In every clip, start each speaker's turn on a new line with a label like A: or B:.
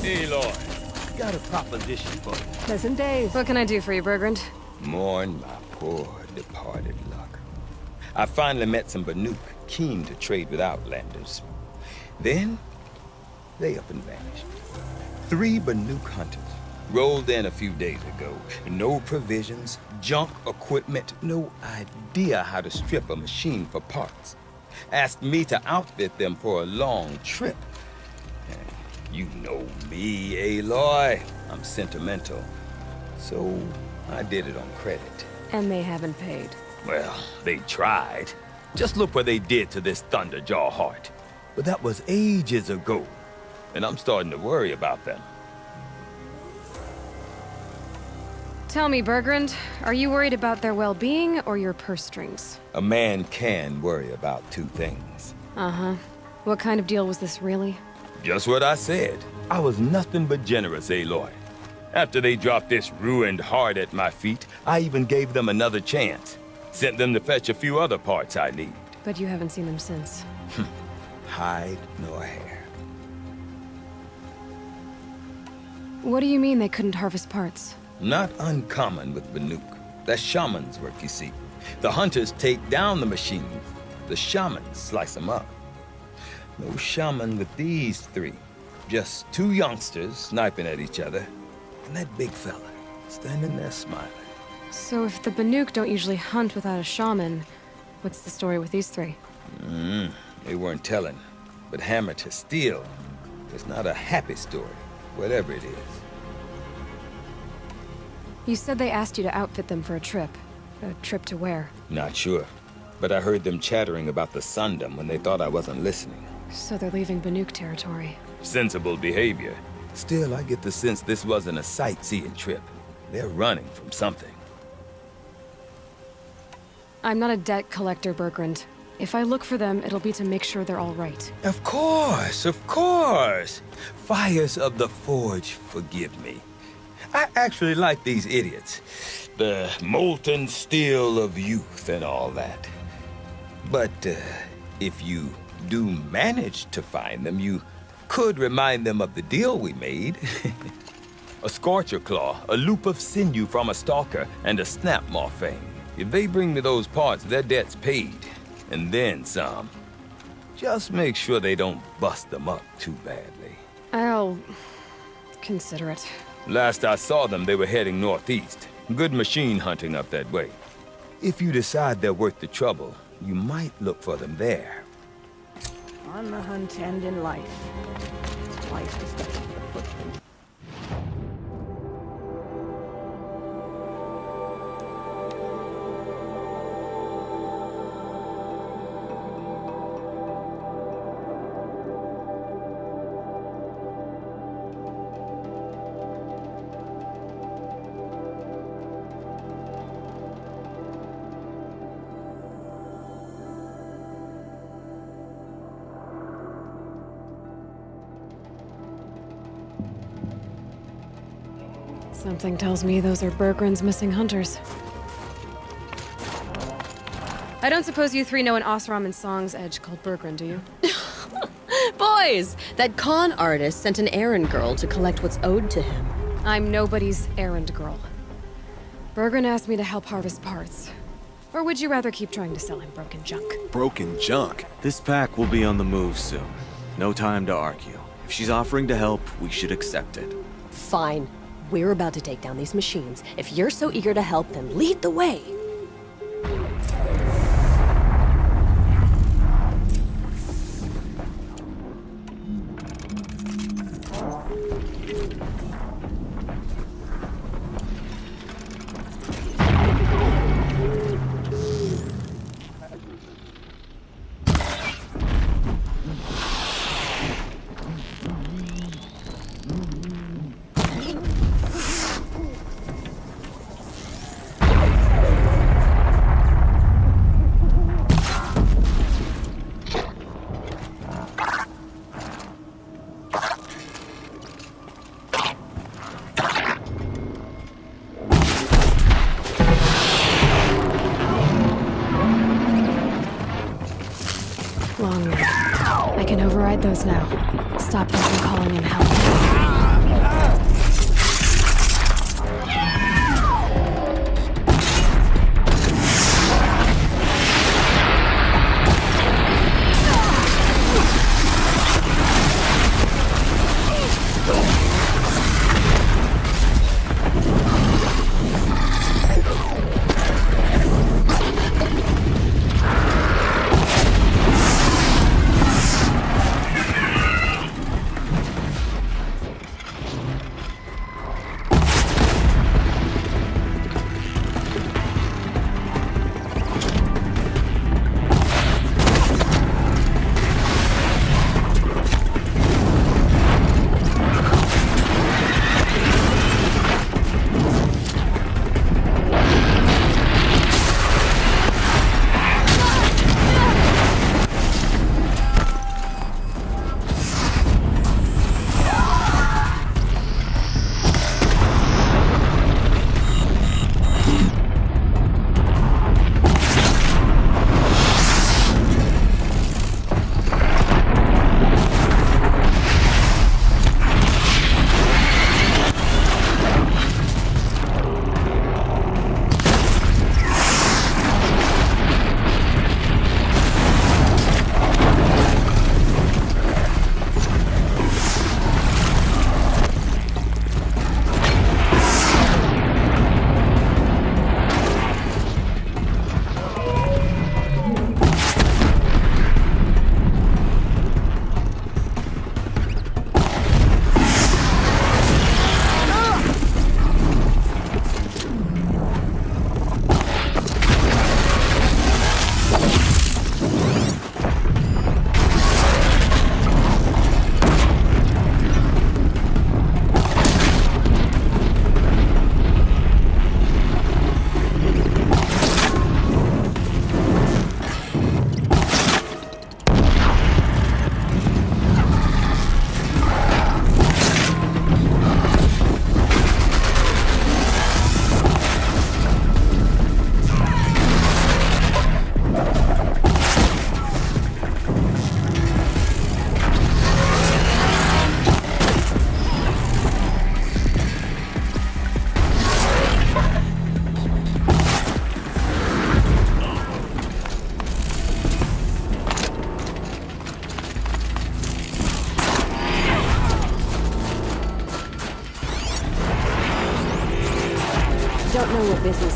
A: Aloy, got a proposition for you.
B: Pleasant days.
C: What can I do for you, Bergrand?
A: Mourn my poor departed luck. I finally met some Banuk keen to trade with Outlanders. Then, they up and vanished. 3 Banuk hunters rolled in a few days ago. No provisions, junk equipment, no idea how to strip a machine for parts. Asked me to outfit them for a long trip. You know me, Aloy. I'm sentimental. So, I did it on credit.
C: And they haven't paid.
A: Well, they tried. Just look what they did to this Thunderjaw heart. But that was ages ago. And I'm starting to worry about them.
C: Tell me, Bergrand, are you worried about their well-being or your purse strings?
A: A man can worry about 2 things.
C: Uh-huh. What kind of deal was this, really?
A: Just what I said. I was nothing but generous, Aloy. After they dropped this ruined heart at my feet, I even gave them another chance. Sent them to fetch a few other parts I need.
C: But you haven't seen them since.
A: Hide nor hair.
C: What do you mean they couldn't harvest parts?
A: Not uncommon with Banuk. That's shaman's work, you see. The hunters take down the machines. The shamans slice them up. No shaman with these 3. Just 2 youngsters sniping at each other. And that big fella, standing there smiling.
C: So if the Banuk don't usually hunt without a shaman, what's the story with these 3?
A: They weren't telling. But hammer to steel, it's not a happy story, whatever it is.
C: You said they asked you to outfit them for a trip. A trip to where?
A: Not sure. But I heard them chattering about the Sundom when they thought I wasn't listening.
C: So they're leaving Banuk territory.
A: Sensible behavior. Still, I get the sense this wasn't a sightseeing trip. They're running from something.
C: I'm not a debt collector, Bergrand. If I look for them, it'll be to make sure they're all right.
A: Of course, of course. Fires of the Forge, forgive me. I actually like these idiots. The molten steel of youth and all that. But if you do manage to find them, you could remind them of the deal we made. A scorcher claw, a loop of sinew from a stalker, and a snap maw fang. If they bring me those parts, their debt's paid. And then some. Just make sure they don't bust them up too badly.
C: I'll consider it.
A: Last I saw them, they were heading northeast. Good machine hunting up that way. If you decide they're worth the trouble, you might look for them there.
B: On the hunt and in life. It's twice the step of the footprint.
C: Something tells me those are Bergrand's missing hunters. I don't suppose you 3 know an Osram and Song's edge called Bergrand, do you?
D: Boys, that con artist sent an errand girl to collect what's owed to him.
C: I'm nobody's errand girl. Bergrand asked me to help harvest parts. Or would you rather keep trying to sell him broken junk?
E: Broken junk? This pack will be on the move soon. No time to argue. If she's offering to help, we should accept it.
D: Fine. We're about to take down these machines. If you're so eager to help them, lead the way.
C: Long way. I can override those now. Stop them from calling in help.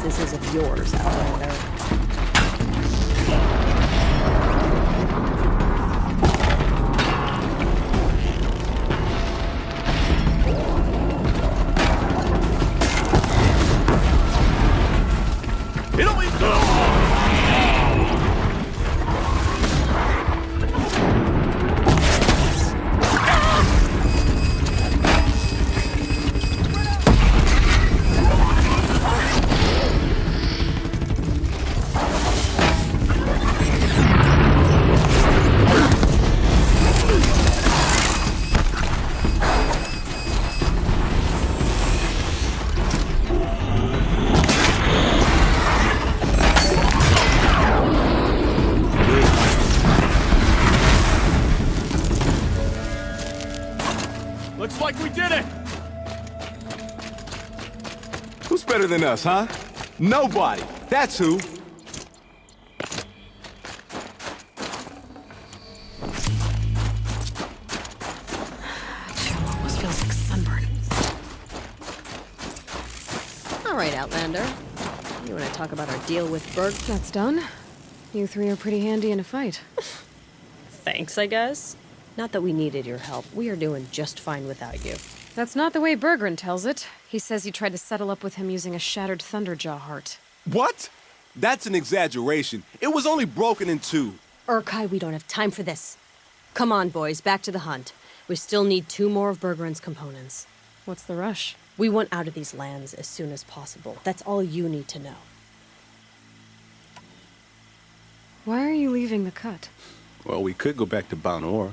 D: this is of yours, Outlander.
F: Looks like we did it!
G: Who's better than us, huh? Nobody. That's who.
C: Almost feels like sunburn.
D: All right, Outlander. You want to talk about our deal with Berg?
C: That's done. You three are pretty handy in a fight.
D: Thanks, I guess. Not that we needed your help. We are doing just fine without you.
C: That's not the way Berggren tells it. He says you tried to settle up with him using a shattered Thunderjaw heart.
G: What? That's an exaggeration. It was only broken in two.
D: Urkai, we don't have time for this. Come on, boys, back to the hunt. We still need 2 more of Berggren's components.
C: What's the rush?
D: We want out of these lands as soon as possible. That's all you need to know.
C: Why are you leaving the cut?
F: Well, we could go back to Banor.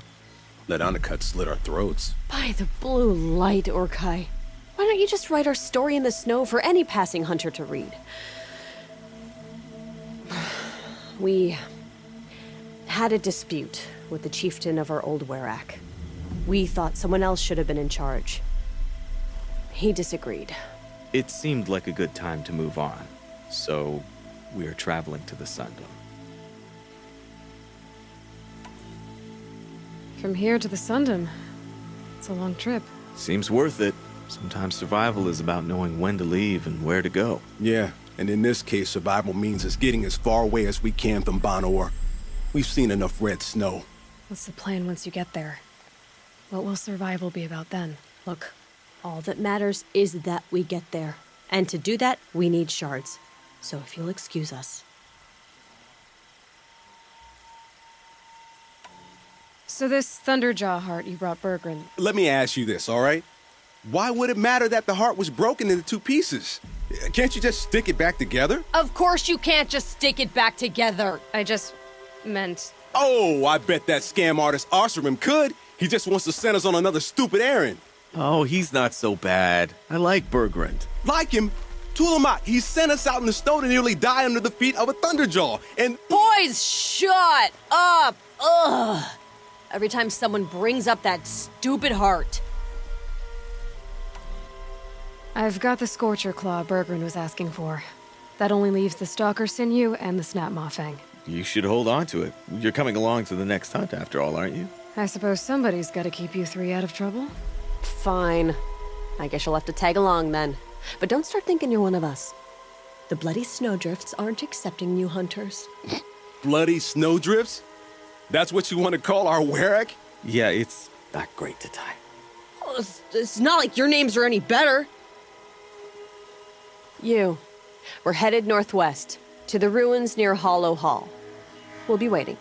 F: Let Undercut slit our throats.
D: By the blue light, Urkai. Why don't you just write our story in the snow for any passing hunter to read? We had a dispute with the chieftain of our old Werak. We thought someone else should have been in charge. He disagreed.
E: It seemed like a good time to move on, so we are traveling to the Sundom.
C: From here to the Sundom. It's a long trip.
E: Seems worth it. Sometimes survival is about knowing when to leave and where to go.
F: Yeah, and in this case, survival means us getting as far away as we can from Banor. We've seen enough red snow.
C: What's the plan once you get there? What will survival be about then?
D: Look, all that matters is that we get there. And to do that, we need shards. So if you'll excuse us.
C: So this Thunderjaw heart you brought Berggren,
G: Let me ask you this, all right? Why would it matter that the heart was broken into 2 pieces? Can't you just stick it back together?
D: Of course you can't just stick it back together.
C: I just meant...
G: Oh, I bet that scam artist Arsarim could. He just wants to send us on another stupid errand.
E: Oh, he's not so bad. I like Bergrand.
G: Like him, Tulamat, he sent us out in the snow to nearly die under the feet of a Thunderjaw. And
D: Boys, shut up! Ugh! Every time someone brings up that stupid heart.
C: I've got the Scorcher Claw Berggren was asking for. That only leaves the Stalker Sinew and the Snap Maw Fang.
E: You should hold on to it. You're coming along to the next hunt after all, aren't you?
C: I suppose somebody's gotta keep you three out of trouble.
D: Fine. I guess you'll have to tag along then. But don't start thinking you're one of us. The bloody snowdrifts aren't accepting new hunters.
G: bloody snowdrifts? That's what you want to call our Werak?
E: Yeah, it's not great to tie.
D: Oh, it's not like your names are any better. We're headed northwest, to the ruins near Hollow Hall. We'll be waiting.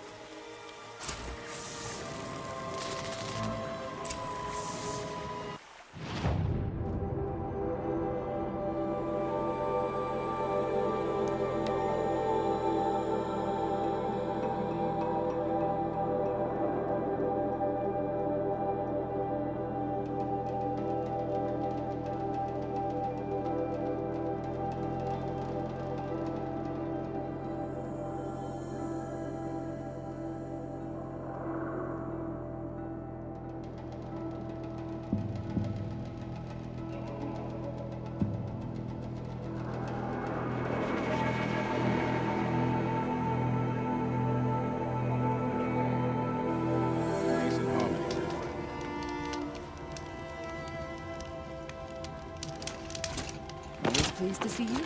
B: Always pleased to see you.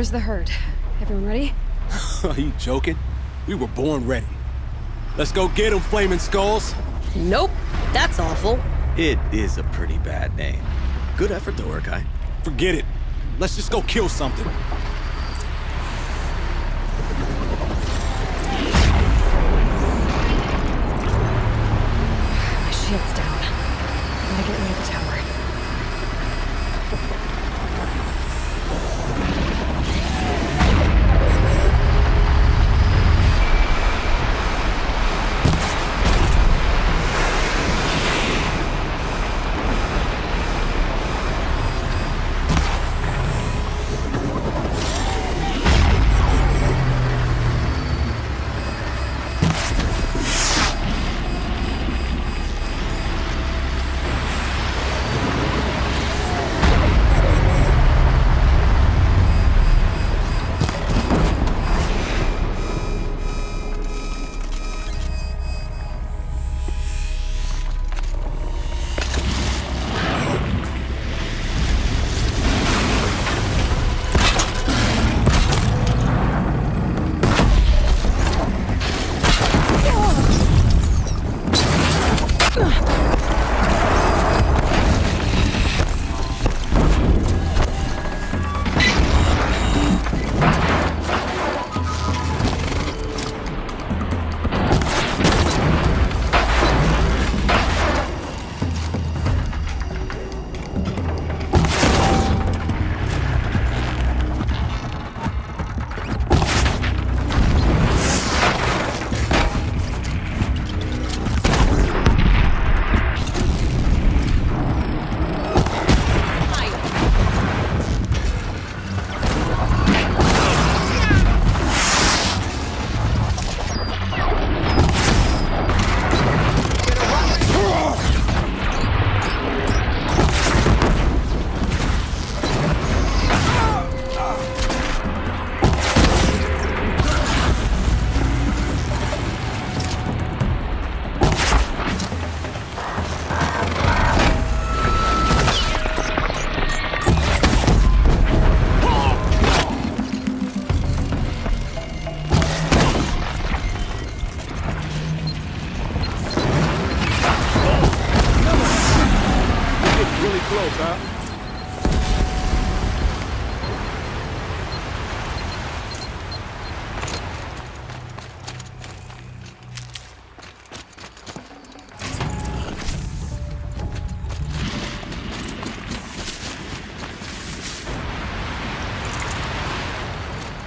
C: Where's the herd? Everyone ready?
F: Are you joking? We were born ready. Let's go get them, Flaming Skulls!
D: Nope, that's awful.
E: It is a pretty bad name. Good effort though, Urkai.
F: Forget it. Let's just go kill something.
C: My shield's down. I gotta get rid of the tower.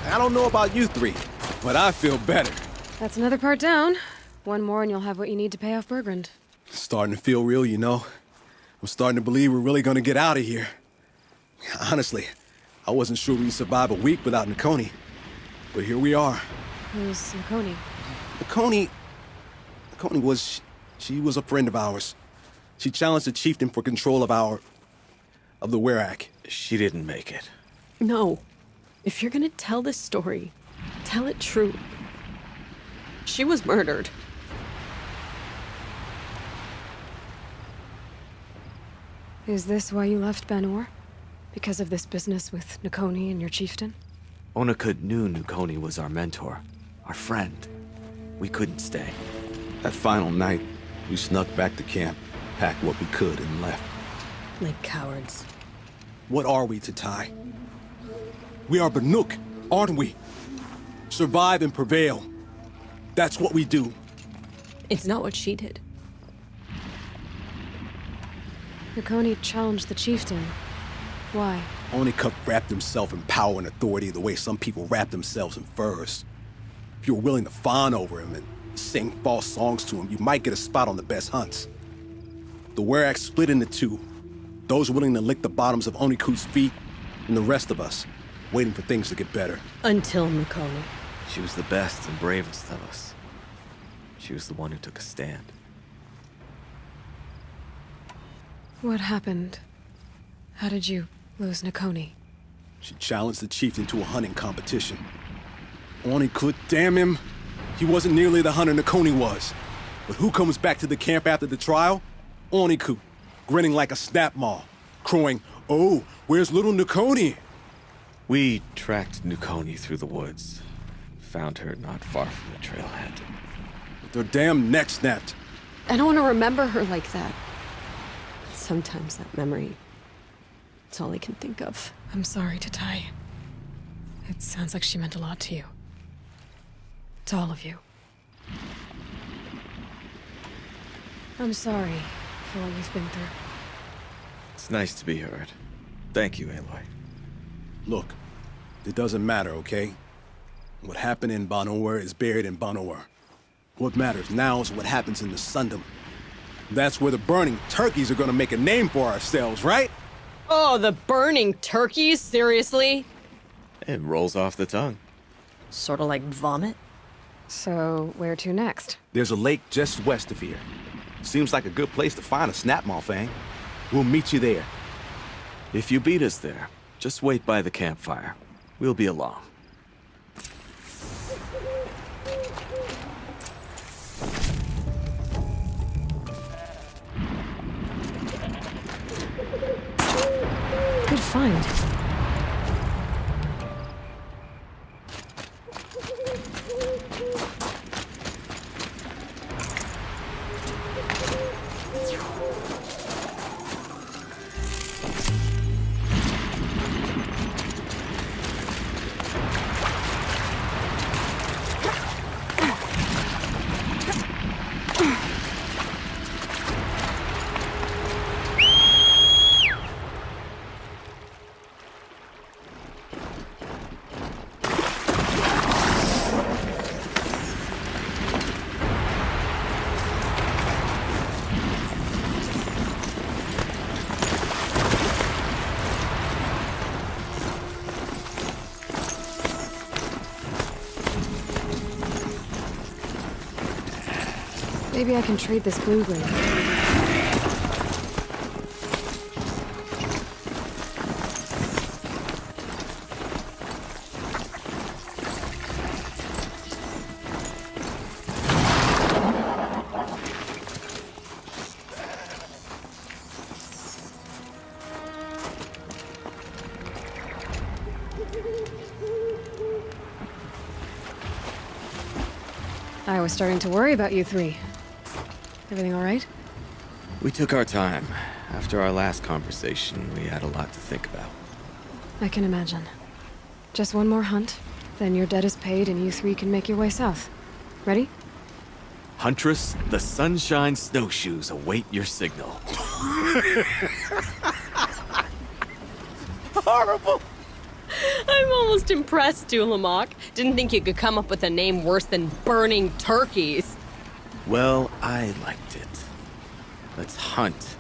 F: I don't know about you three, but I feel better.
C: That's another part down. One more and you'll have what you need to pay off Bergrand.
F: Starting to feel real, you know. I'm starting to believe we're really gonna get out of here. Honestly, I wasn't sure we'd survive a week without Nakoni. But here we are.
C: Who's Nakoni?
F: Nakoni she was a friend of ours. She challenged the chieftain for control of the Werak.
E: She didn't make it.
D: No. If you're gonna tell this story, tell it true. She was murdered.
C: Is this why you left Banor? Because of this business with Nakoni and your chieftain?
E: Onakut knew Nakoni was our mentor, our friend. We couldn't stay.
F: That final night, we snuck back to camp, packed what we could, and left.
D: Like cowards.
F: What are we to Tai? We are Banuk, aren't we? Survive and prevail. That's what we do.
D: It's not what she did.
C: Nakoni challenged the chieftain. Why?
F: Onikup wrapped himself in power and authority the way some people wrap themselves in furs. If you're willing to fawn over him and sing false songs to him, you might get a spot on the best hunts. The Werak split into two. Those willing to lick the bottoms of Oniku's feet, and the rest of us, waiting for things to get better.
D: Until Nakoni.
E: She was the best and bravest of us. She was the one who took a stand.
C: What happened? How did you lose Nakoni?
F: She challenged the chieftain to a hunting competition. Oniku, damn him, he wasn't nearly the hunter Nakoni was. But who comes back to the camp after the trial? Oniku, grinning like a snap maw, crowing, "Oh, where's little Nakoni?"
E: We tracked Nukoni through the woods. Found her not far from the trailhead.
F: With their damn neck snapped.
D: I don't want to remember her like that. Sometimes that memory, it's all I can think of.
C: I'm sorry, Tatai. It sounds like she meant a lot to you. To all of you. I'm sorry for what you've been through.
E: It's nice to be heard. Thank you, Aloy.
F: Look, it doesn't matter, okay? What happened in Banor is buried in Banor. What matters now is what happens in the Sundom. That's where the burning turkeys are gonna make a name for ourselves, right?
D: Oh, the burning turkeys? Seriously?
E: It rolls off the tongue.
D: Sort of like vomit?
C: So, where to next?
H: There's a lake just west of here. Seems like a good place to find a snapmaw fang. We'll meet you there.
E: If you beat us there, just wait by the campfire. We'll be along.
C: Good find. Maybe I can trade this blue ring. I was starting to worry about you three. Everything all right?
E: We took our time. After our last conversation, we had a lot to think about.
C: I can imagine. Just one more hunt, then your debt is paid and you three can make your way south. Ready?
E: Huntress, the Sunshine Snowshoes await your signal.
D: Horrible! I'm almost impressed, Dulamok. Didn't think you could come up with a name worse than burning turkeys.
E: Well, I liked it. Let's hunt.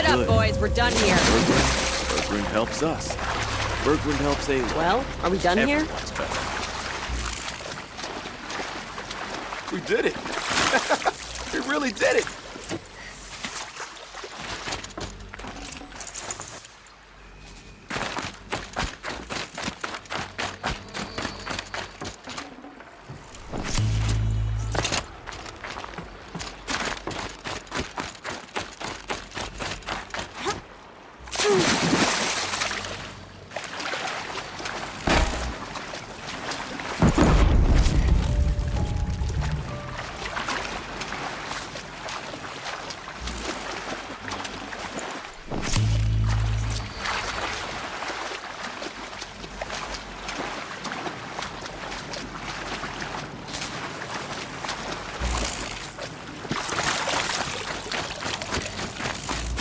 D: it up,
E: good.
D: boys. We're done here.
E: Bergrind helps us. Bergrind helps Aloy.
D: Well, are we done here?
E: Everyone's better.
H: We did it. We really did it.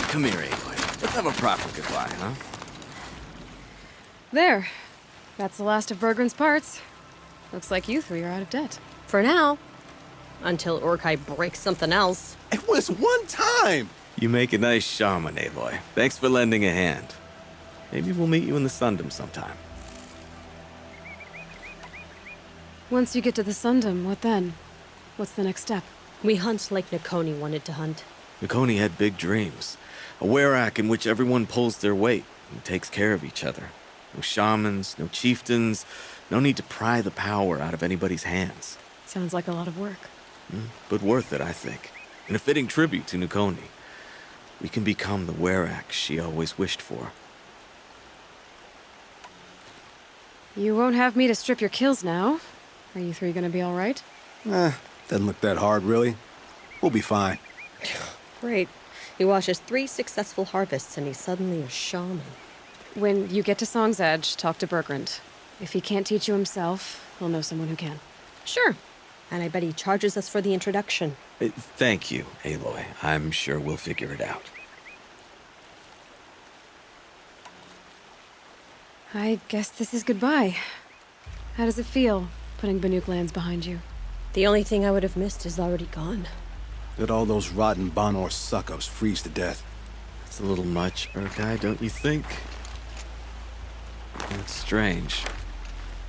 E: Come here, Aloy. Let's have a proper goodbye, huh?
C: There. That's the last of Bergrind's parts. Looks like you three are out of debt.
D: For now. Until Urkai breaks something else.
G: It was one time.
E: You make a nice shaman, Aloy. Thanks for lending a hand. Maybe we'll meet you in the Sundom sometime.
C: Once you get to the Sundom, what then? What's the next step?
D: We hunt like Nakoni wanted to hunt.
E: Nakoni had big dreams. A werak in which everyone pulls their weight and takes care of each other. No shamans, no chieftains, no need to pry the power out of anybody's hands.
C: Sounds like a lot of work.
E: But worth it, I think. And a fitting tribute to Nakoni. We can become the werak she always wished for.
C: You won't have me to strip your kills now. Are you three gonna be all right?
F: Doesn't look that hard, really. We'll be fine.
D: Great. He watches 3 successful harvests and he's suddenly a shaman.
C: When you get to Song's Edge, talk to Bergrind. If he can't teach you himself, he'll know someone who can.
D: Sure. And I bet he charges us for the introduction.
E: Thank you, Aloy. I'm sure we'll figure it out.
C: I guess this is goodbye. How does it feel, putting Banuk lands behind you?
D: The only thing I would have missed is already gone.
F: Let all those rotten Banor suck-ups freeze to death.
E: It's a little much, Urkai, don't you think? It's strange.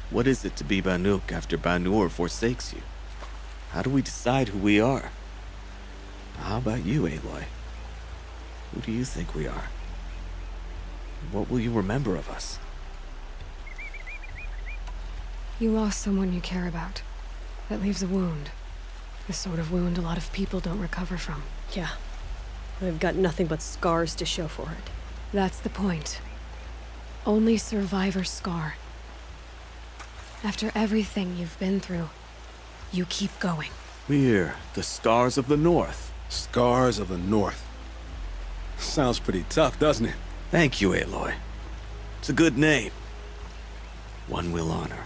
E: What is it to be Banuk after Banur forsakes you? How do we decide who we are? How about you, Aloy? Who do you think we are? What will you remember of us?
C: You lost someone you care about. That leaves a wound. The sort of wound a lot of people don't recover from.
D: Yeah. I've got nothing but scars to show for it.
C: That's the point. Only survivor's scar. After everything you've been through, you keep going.
E: We're the Scars of the North.
F: Scars of the North. Sounds pretty tough, doesn't it?
E: Thank you, Aloy. It's a good name. One we'll honor.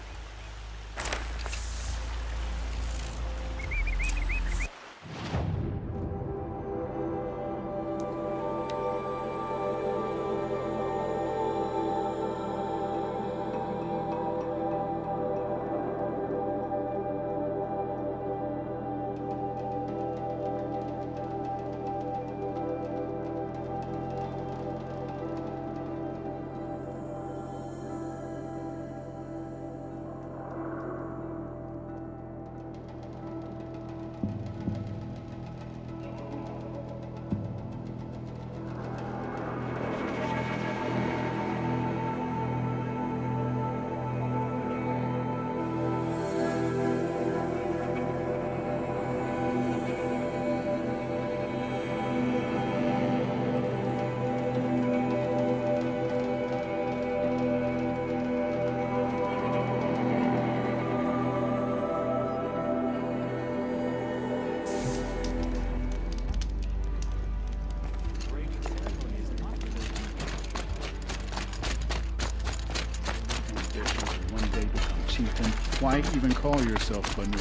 I: One day become chieftain. Why even call yourself Banuk?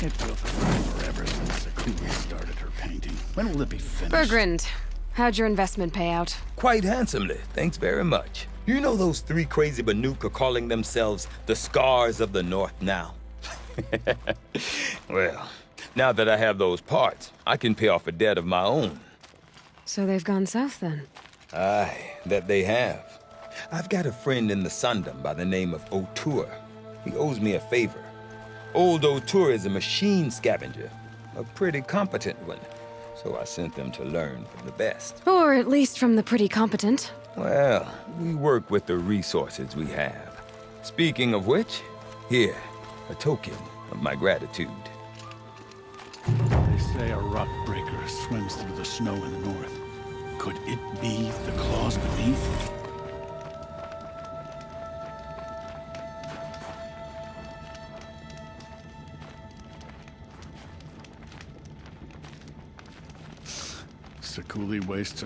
I: It feels like forever since the queen started her painting. When will it be finished?
C: Bergrind, how'd your investment pay out?
A: Quite handsomely, thanks very much. You know those 3 crazy Banuk are calling themselves the Scars of the North now? Well, Now that I have those parts, I can pay off a debt of my own.
C: So they've gone south then?
A: Aye, that they have. I've got a friend in the Sundom by the name of O'Toole. He owes me a favor. Old O'Toole is a machine scavenger, a pretty competent one. So I sent them to learn from the best.
C: Or at least from the pretty competent.
A: Well, we work with the resources we have. Speaking of which, here, a token of my gratitude.
I: They say a rock breaker swims through the snow in the north. Could it be the claws beneath? Sekuli wastes her